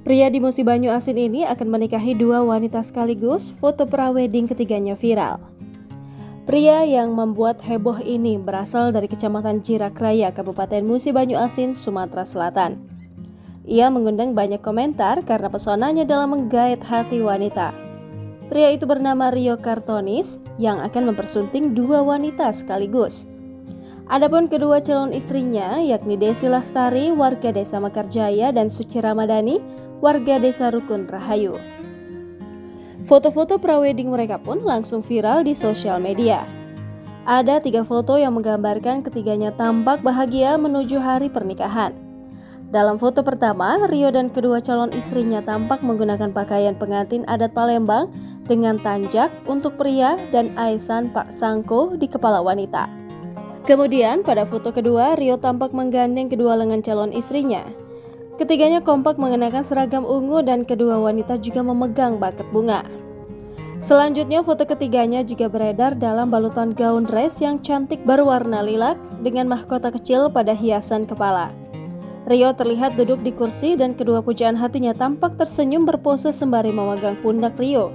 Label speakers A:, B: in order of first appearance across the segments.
A: Pria di Musi Banyu Asin ini akan menikahi dua wanita sekaligus, foto prawedding ketiganya viral. Pria yang membuat heboh ini berasal dari Kecamatan Jirak Raya, Kabupaten Musi Banyu Asin, Sumatera Selatan. Ia mengundang banyak komentar karena pesonanya dalam menggait hati wanita. Pria itu bernama Rio Kartonis yang akan mempersunting dua wanita sekaligus. Adapun kedua calon istrinya yakni Desi Lastari, warga Desa Mekarjaya, dan Suci Ramadhani, warga Desa Rukun Rahayu. Foto-foto prawedding mereka pun langsung viral di sosial media. Ada 3 foto yang menggambarkan ketiganya tampak bahagia menuju hari pernikahan. Dalam foto pertama, Rio dan kedua calon istrinya tampak menggunakan pakaian pengantin adat Palembang dengan tanjak untuk pria dan aisan Pak Sangko di kepala wanita. Kemudian pada foto kedua, Rio tampak menggandeng kedua lengan calon istrinya. Ketiganya kompak mengenakan seragam ungu dan kedua wanita juga memegang buket bunga. Selanjutnya foto ketiganya juga beredar dalam balutan gaun dress yang cantik berwarna lilac dengan mahkota kecil pada hiasan kepala. Rio terlihat duduk di kursi dan kedua pujaan hatinya tampak tersenyum berpose sembari memegang pundak Rio.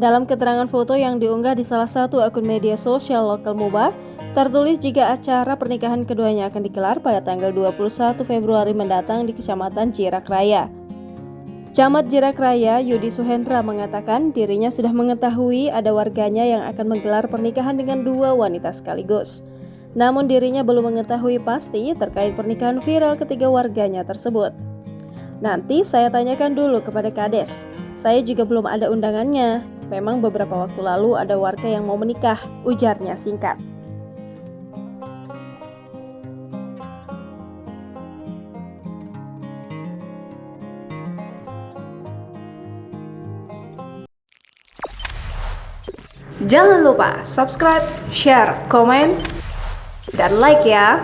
A: Dalam keterangan foto yang diunggah di salah satu akun media sosial lokal MUBA, tertulis jika acara pernikahan keduanya akan digelar pada tanggal 21 Februari mendatang di Kecamatan Jirak Raya. Camat Jirak Raya Yudi Suhendra mengatakan dirinya sudah mengetahui ada warganya yang akan menggelar pernikahan dengan dua wanita sekaligus. Namun dirinya belum mengetahui pasti terkait pernikahan viral ketiga warganya tersebut. Nanti saya tanyakan dulu kepada Kades. Saya juga belum ada undangannya. Memang beberapa waktu lalu ada warga yang mau menikah, ujarnya singkat. Jangan lupa subscribe, share, komen, dan like ya.